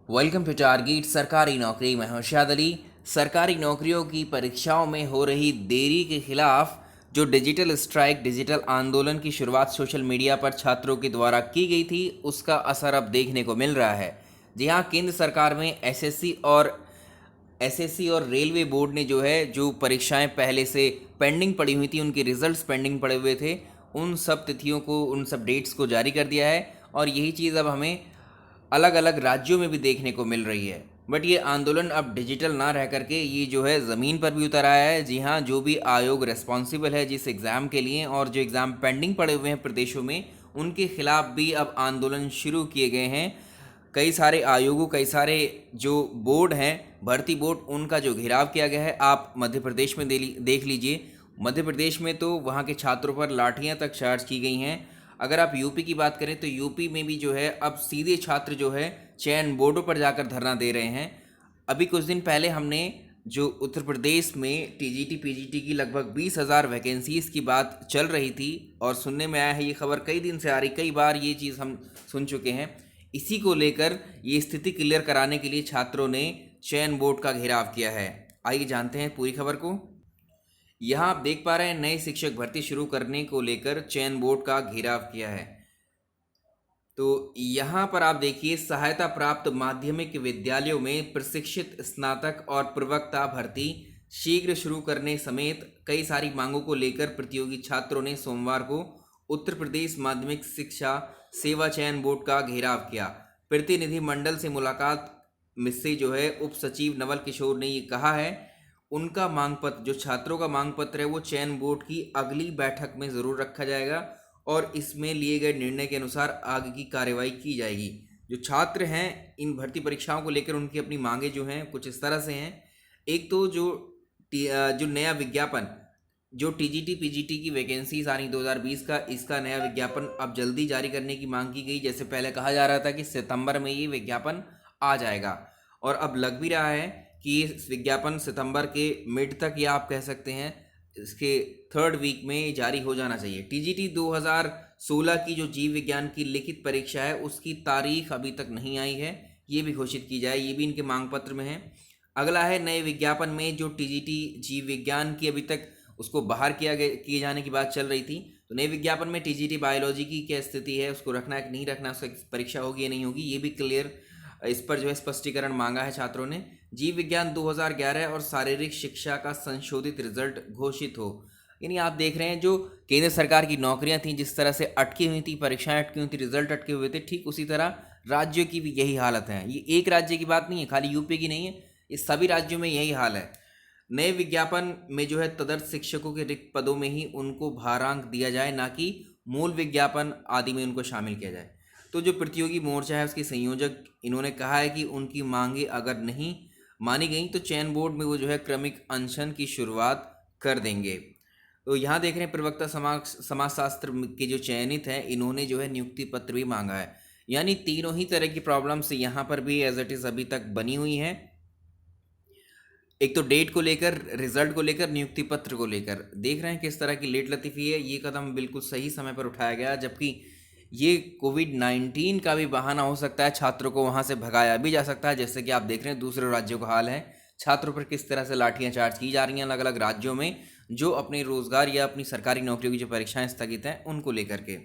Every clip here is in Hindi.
वेलकम टू टारगेट सरकारी नौकरी। मैं हूं शाद अली। सरकारी नौकरियों की परीक्षाओं में हो रही देरी के खिलाफ जो डिजिटल स्ट्राइक, डिजिटल आंदोलन की शुरुआत सोशल मीडिया पर छात्रों के द्वारा की गई थी, उसका असर अब देखने को मिल रहा है। जी हाँ, केंद्र सरकार में एसएससी और रेलवे बोर्ड ने जो परीक्षाएं पहले से पेंडिंग पड़ी हुई थी, उनके रिजल्ट्स पेंडिंग पड़े हुए थे, उन सब तिथियों को, उन सब डेट्स को जारी कर दिया है। और यही चीज़ अब हमें अलग अलग राज्यों में भी देखने को मिल रही है। बट ये आंदोलन अब डिजिटल ना रह करके ये ज़मीन पर भी उतर आया है। जी हाँ, जो भी आयोग रिस्पॉन्सिबल है जिस एग्ज़ाम के लिए, और जो एग्ज़ाम पेंडिंग पड़े हुए हैं प्रदेशों में, उनके खिलाफ भी अब आंदोलन शुरू किए गए हैं। कई सारे आयोगों, कई सारे जो बोर्ड हैं, भर्ती बोर्ड, उनका जो घेराव किया गया है। आप मध्य प्रदेश में देख लीजिए। मध्य प्रदेश में तो वहाँ के छात्रों पर लाठियाँ तक चार्ज की गई हैं। अगर आप यूपी की बात करें तो यूपी में भी अब सीधे छात्र चयन बोर्डों पर जाकर धरना दे रहे हैं। अभी कुछ दिन पहले हमने जो उत्तर प्रदेश में टीजीटी पीजीटी की लगभग 20,000 वैकेंसीज़ की बात चल रही थी, और सुनने में आया है, ये खबर कई दिन से आ रही, कई बार ये चीज़ हम सुन चुके हैं। इसी को लेकर ये स्थिति क्लियर कराने के लिए छात्रों ने चयन बोर्ड का घेराव किया है। आइए जानते हैं पूरी खबर को। यहाँ आप देख पा रहे हैं, नए शिक्षक भर्ती शुरू करने को लेकर चयन बोर्ड का घेराव किया है। तो यहाँ पर आप देखिए, सहायता प्राप्त माध्यमिक विद्यालयों में प्रशिक्षित स्नातक और प्रवक्ता भर्ती शीघ्र शुरू करने समेत कई सारी मांगों को लेकर प्रतियोगी छात्रों ने सोमवार को उत्तर प्रदेश माध्यमिक शिक्षा सेवा चयन बोर्ड का घेराव किया। प्रतिनिधि मंडल से मुलाकात में से उप सचिव नवल किशोर ने ये कहा है, उनका मांग पत्र, जो छात्रों का मांग पत्र है, वो चयन बोर्ड की अगली बैठक में ज़रूर रखा जाएगा और इसमें लिए गए निर्णय के अनुसार आगे की कार्रवाई की जाएगी। जो छात्र हैं इन भर्ती परीक्षाओं को लेकर, उनकी अपनी मांगे जो हैं कुछ इस तरह से हैं। एक तो जो नया विज्ञापन, जो टीजीटी पीजीटी की वैकेंसीज आ रही 2020 का, इसका नया विज्ञापन अब जल्दी जारी करने की मांग की गई। जैसे पहले कहा जा रहा था कि सितंबर में ये विज्ञापन आ जाएगा, और अब लग भी रहा है कि ये विज्ञापन सितंबर के मिड तक, या आप कह सकते हैं इसके थर्ड वीक में जारी हो जाना चाहिए। टीजीटी 2016 की जो जीव विज्ञान की लिखित परीक्षा है, उसकी तारीख अभी तक नहीं आई है, ये भी घोषित की जाए, ये भी इनके मांग पत्र में है। अगला है नए विज्ञापन में जो टीजीटी जीव विज्ञान की अभी तक उसको बाहर किए जाने की बात चल रही थी, तो नए विज्ञापन में टीजीटी बायोलॉजी की क्या स्थिति है, उसको रखना है कि नहीं रखना, उसकी परीक्षा होगी या नहीं होगी, ये भी क्लियर, इस पर स्पष्टीकरण मांगा है छात्रों ने। जीव विज्ञान 2011 और शारीरिक शिक्षा का संशोधित रिजल्ट घोषित हो। यानी आप देख रहे हैं, जो केंद्र सरकार की नौकरियां थीं, जिस तरह से अटकी हुई थी, परीक्षाएं अटकी हुई थी, रिजल्ट अटके हुए थे, ठीक उसी तरह राज्यों की भी यही हालत है। ये एक राज्य की बात नहीं है, खाली यूपी की नहीं है, ये सभी राज्यों में यही हाल है। नए विज्ञापन में तदर्थ शिक्षकों के रिक्त पदों में ही उनको भारांक दिया जाए, ना कि मूल विज्ञापन आदि में उनको शामिल किया जाए। तो जो प्रतियोगी मोर्चा है उसके संयोजक, इन्होंने कहा है कि उनकी मांगे अगर नहीं मानी गई तो चयन बोर्ड में वो क्रमिक अनशन की शुरुआत कर देंगे। तो यहाँ देख रहे हैं, प्रवक्ता समाजशास्त्र के जो चयनित हैं, इन्होंने नियुक्ति पत्र भी मांगा है। यानी तीनों ही तरह की प्रॉब्लम्स यहाँ पर भी एज इट इज़ अभी तक बनी हुई हैं। एक तो डेट को लेकर, रिजल्ट को लेकर, नियुक्ति पत्र को लेकर। देख रहे हैं किस तरह की लेट लतीफ़ी है। ये कदम बिल्कुल सही समय पर उठाया गया, जबकि ये कोविड-19 का भी बहाना हो सकता है, छात्रों को वहाँ से भगाया भी जा सकता है। जैसे कि आप देख रहे हैं दूसरे राज्यों का हाल है, छात्रों पर किस तरह से लाठियाँ चार्ज की जा रही हैं अलग अलग राज्यों में, जो अपने रोज़गार या अपनी सरकारी नौकरियों की जो परीक्षाएं स्थगित हैं उनको लेकर के।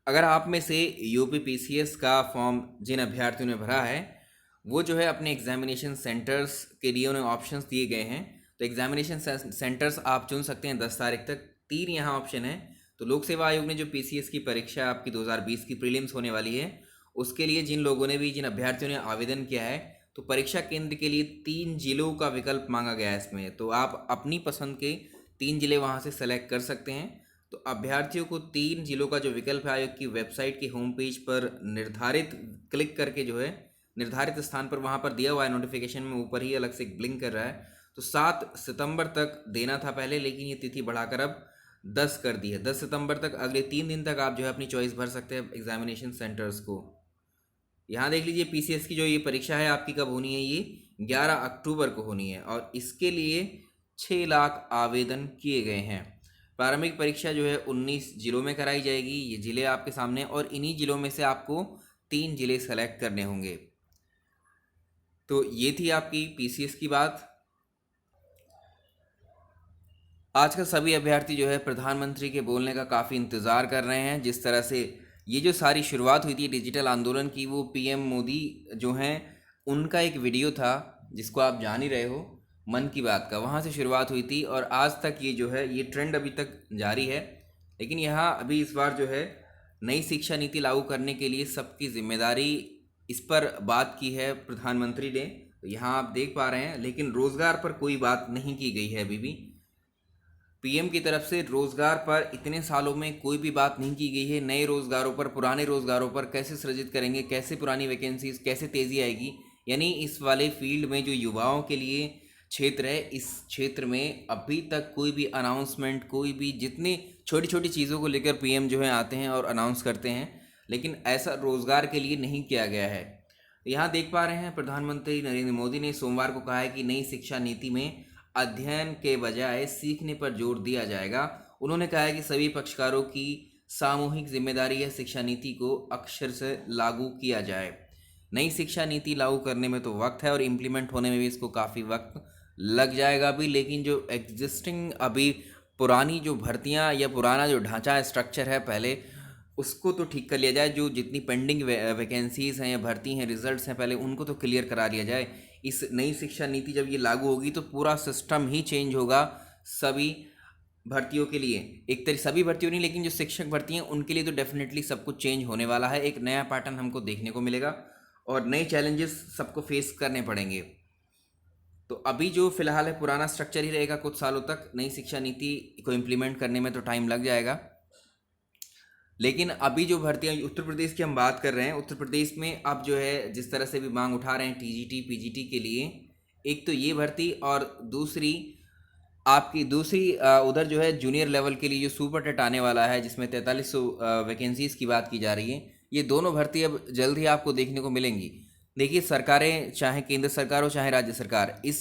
अगर आप में से यूपी पीसीएस का फॉर्म जिन अभ्यर्थियों ने भरा है, वो अपने एग्जामिनेशन सेंटर्स के लिए उन्हें ऑप्शंस दिए गए हैं। तो एग्जामिनेशन सेंटर्स आप चुन सकते हैं 10 तारीख तक। 3 यहाँ ऑप्शन है। तो लोक सेवा आयोग ने जो पीसीएस की परीक्षा आपकी 2020 की प्रीलिम्स होने वाली है, उसके लिए जिन अभ्यर्थियों ने आवेदन किया है, तो परीक्षा केंद्र के लिए 3 जिलों का विकल्प मांगा गया है इसमें। तो आप अपनी पसंद के 3 जिले वहाँ से सेलेक्ट कर सकते हैं। तो अभ्यर्थियों को 3 जिलों का जो विकल्प है, आयोग की वेबसाइट की होम पेज पर निर्धारित क्लिक करके निर्धारित स्थान पर वहाँ पर दिया हुआ है, नोटिफिकेशन में ऊपर ही अलग से ब्लिंक कर रहा है। तो 7 सितंबर तक देना था पहले, लेकिन ये तिथि बढ़ाकर अब 10 कर दी है। 10 सितंबर तक, अगले 3 दिन तक आप अपनी चॉइस भर सकते हैं एग्जामिनेशन सेंटर्स को। यहाँ देख लीजिए, पीसीएस की जो ये परीक्षा है आपकी कब होनी है, ये 11 अक्टूबर को होनी है, और इसके लिए 6 लाख आवेदन किए गए हैं। प्रारंभिक परीक्षा 19 जिलों में कराई जाएगी। ये जिले आपके सामने, और इन्हीं जिलों में से आपको 3 जिले सेलेक्ट करने होंगे। तो ये थी आपकी पीसीएस की बात। आजकल सभी अभ्यर्थी जो है प्रधानमंत्री के बोलने का काफ़ी इंतज़ार कर रहे हैं। जिस तरह से ये जो सारी शुरुआत हुई थी डिजिटल आंदोलन की, वो पीएम मोदी जो हैं उनका एक वीडियो था जिसको आप जान ही रहे हो, मन की बात का, वहाँ से शुरुआत हुई थी और आज तक ये जो है ये ट्रेंड अभी तक जारी है। लेकिन यहाँ अभी इस बार जो है नई शिक्षा नीति लागू करने के लिए सबकी जिम्मेदारी, इस पर बात की है प्रधानमंत्री ने। तो यहाँ आप देख पा रहे हैं, लेकिन रोज़गार पर कोई बात नहीं की गई है अभी भी। पीएम की तरफ से रोजगार पर इतने सालों में कोई भी बात नहीं की गई है। नए रोजगारों पर, पुराने रोजगारों पर कैसे सृजित करेंगे, कैसे पुरानी वैकेंसीज, कैसे तेजी आएगी, यानी इस वाले फील्ड में जो युवाओं के लिए क्षेत्र है, इस क्षेत्र में अभी तक कोई भी अनाउंसमेंट, कोई भी, जितनी छोटी छोटी चीज़ों को लेकर पीएम जो है आते हैं और अनाउंस करते हैं, लेकिन ऐसा रोजगार के लिए नहीं किया गया है। यहाँ देख पा रहे हैं प्रधानमंत्री नरेंद्र मोदी ने सोमवार को कहा है कि नई शिक्षा नीति में अध्ययन के बजाय सीखने पर जोर दिया जाएगा। उन्होंने कहा है कि सभी पक्षकारों की सामूहिक जिम्मेदारी है शिक्षा नीति को अक्षर से लागू किया जाए। नई शिक्षा नीति लागू करने में तो वक्त है और इम्प्लीमेंट होने में भी इसको काफ़ी वक्त लग जाएगा अभी, लेकिन जो एग्जिस्टिंग अभी पुरानी जो भर्तियां या पुराना जो ढांचा है, स्ट्रक्चर है पहले, उसको तो ठीक कर लिया जाए। जो जितनी पेंडिंग वैकेंसीज हैं या भर्ती हैं, रिजल्ट्स हैं, पहले उनको तो क्लियर करा लिया जाए। इस नई शिक्षा नीति जब ये लागू होगी तो पूरा सिस्टम ही चेंज होगा सभी भर्तियों के लिए। एक तरह सभी भर्तियों नहीं, लेकिन जो शिक्षक भर्ती हैं उनके लिए तो डेफिनेटली सब कुछ चेंज होने वाला है। एक नया पैटर्न हमको देखने को मिलेगा और नए चैलेंजेस सबको फेस करने पड़ेंगे। तो अभी जो फिलहाल है पुराना स्ट्रक्चर ही रहेगा कुछ सालों तक। नई शिक्षा नीति को इम्प्लीमेंट करने में तो टाइम लग जाएगा। लेकिन अभी जो भर्तियां उत्तर प्रदेश की हम बात कर रहे हैं, उत्तर प्रदेश में अब जो है जिस तरह से भी मांग उठा रहे हैं टीजीटी पीजीटी के लिए, एक तो ये भर्ती और दूसरी आपकी उधर जो है जूनियर लेवल के लिए जो सुपर टेट आने वाला है, जिसमें 4300 वैकेंसीज की बात की जा रही है। ये दोनों भर्ती अब जल्द ही आपको देखने को मिलेंगी। देखिए, सरकारें, चाहे केंद्र सरकार हो चाहे राज्य सरकार, इस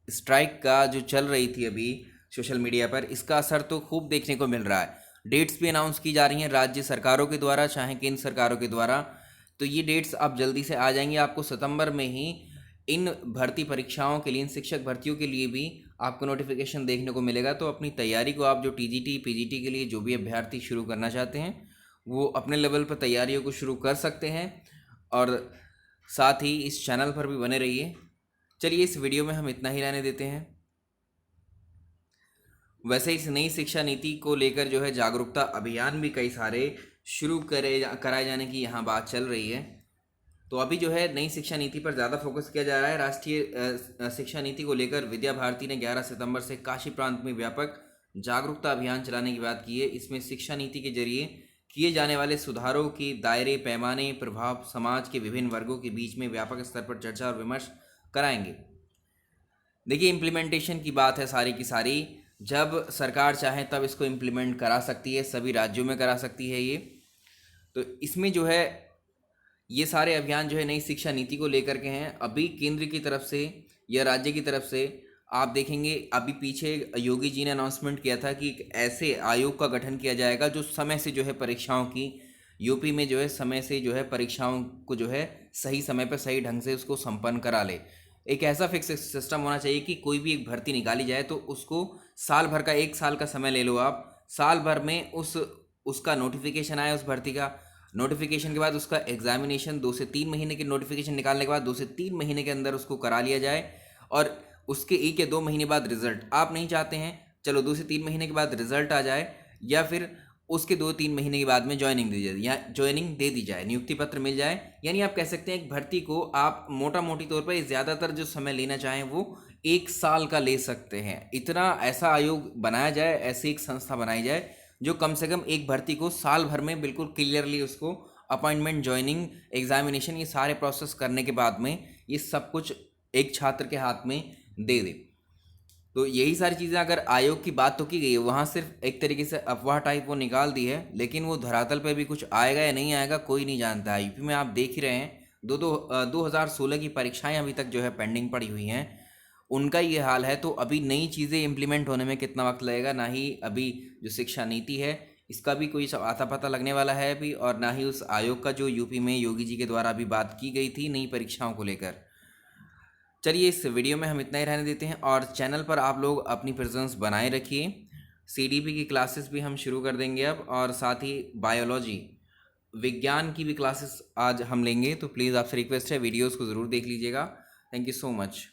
स्ट्राइक का जो चल रही थी अभी सोशल मीडिया पर, इसका असर तो खूब देखने को मिल रहा है। डेट्स भी अनाउंस की जा रही हैं राज्य सरकारों के द्वारा चाहे केंद्र सरकारों के द्वारा। तो ये डेट्स अब जल्दी से आ जाएंगी। आपको सितंबर में ही इन भर्ती परीक्षाओं के लिए, इन शिक्षक भर्तियों के लिए भी आपको नोटिफिकेशन देखने को मिलेगा। तो अपनी तैयारी को आप, जो टीजीटी पीजीटी के लिए जो भी अभ्यर्थी शुरू करना चाहते हैं, वो अपने लेवल पर तैयारियों को शुरू कर सकते हैं और साथ ही इस चैनल पर भी बने रहिए। चलिए, इस वीडियो में हम इतना ही रहने देते हैं। वैसे इस नई शिक्षा नीति को लेकर जो है जागरूकता अभियान भी कई सारे शुरू कराए जाने की यहाँ बात चल रही है। तो अभी जो है नई शिक्षा नीति पर ज़्यादा फोकस किया जा रहा है। राष्ट्रीय शिक्षा नीति को लेकर विद्या भारती ने 11 सितंबर से काशी प्रांत में व्यापक जागरूकता अभियान चलाने की बात की है। इसमें शिक्षा नीति के जरिए किए जाने वाले सुधारों की दायरे, पैमाने, प्रभाव समाज के विभिन्न वर्गों के बीच में व्यापक स्तर पर चर्चा और विमर्श कराएंगे। देखिए, इम्प्लीमेंटेशन की बात है सारी की सारी। जब सरकार चाहे तब इसको इम्प्लीमेंट करा सकती है, सभी राज्यों में करा सकती है ये। तो इसमें जो है ये सारे अभियान जो है नई शिक्षा नीति को लेकर के हैं। अभी केंद्र की तरफ से या राज्य की तरफ से आप देखेंगे, अभी पीछे योगी जी ने अनाउंसमेंट किया था कि एक ऐसे आयोग का गठन किया जाएगा जो समय से जो है परीक्षाओं की, यूपी में जो है समय से जो है परीक्षाओं को जो है सही समय पर सही ढंग से उसको संपन्न करा ले। एक ऐसा फिक्स सिस्टम होना चाहिए कि कोई भी एक भर्ती निकाली जाए तो उसको साल भर का, 1 साल का समय ले लो आप, साल भर में उसका नोटिफिकेशन आए, उस भर्ती का नोटिफिकेशन के बाद उसका एग्जामिनेशन, 2 से 3 महीने के नोटिफिकेशन निकालने के बाद 2 से 3 महीने के अंदर उसको करा लिया जाए और उसके 1 या 2 महीने बाद रिजल्ट। आप नहीं चाहते हैं चलो 2 से 3 महीने के बाद रिजल्ट आ जाए, या फिर उसके 2-3 महीने के बाद में ज्वाइनिंग दी जाए, या ज्वाइनिंग दे दी जाए, नियुक्ति पत्र मिल जाए। यानी आप कह सकते हैं एक भर्ती को आप मोटा मोटी तौर पर ज़्यादातर जो समय लेना चाहें वो 1 साल का ले सकते हैं। इतना ऐसा आयोग बनाया जाए, ऐसी एक संस्था बनाई जाए जो कम से कम एक भर्ती को साल भर में बिल्कुल क्लियरली उसको अपॉइंटमेंट, ज्वाइनिंग, एग्जामिनेशन, ये सारे प्रोसेस करने के बाद में ये सब कुछ एक छात्र के हाथ में दे दे। तो यही सारी चीज़ें, अगर आयोग की बात तो की गई है, वहाँ सिर्फ एक तरीके से अफवाह टाइप वो निकाल दी है, लेकिन वो धरातल पे भी कुछ आएगा या नहीं आएगा कोई नहीं जानता है। यूपी में आप देख ही रहे हैं 2016 की परीक्षाएं अभी तक जो है पेंडिंग पड़ी हुई हैं, उनका ये हाल है। तो अभी नई चीज़ें इम्प्लीमेंट होने में कितना वक्त लगेगा, ना ही अभी जो शिक्षा नीति है इसका भी कोई आता पता लगने वाला है अभी, और ना ही उस आयोग का जो यूपी में योगी जी के द्वारा अभी बात की गई थी नई परीक्षाओं को लेकर। चलिए इस वीडियो में हम इतना ही रहने देते हैं, और चैनल पर आप लोग अपनी प्रेजेंस बनाए रखिए। सीडीपी की क्लासेस भी हम शुरू कर देंगे अब, और साथ ही बायोलॉजी विज्ञान की भी क्लासेस आज हम लेंगे, तो प्लीज़ आपसे रिक्वेस्ट है वीडियोस को ज़रूर देख लीजिएगा। Thank you so much.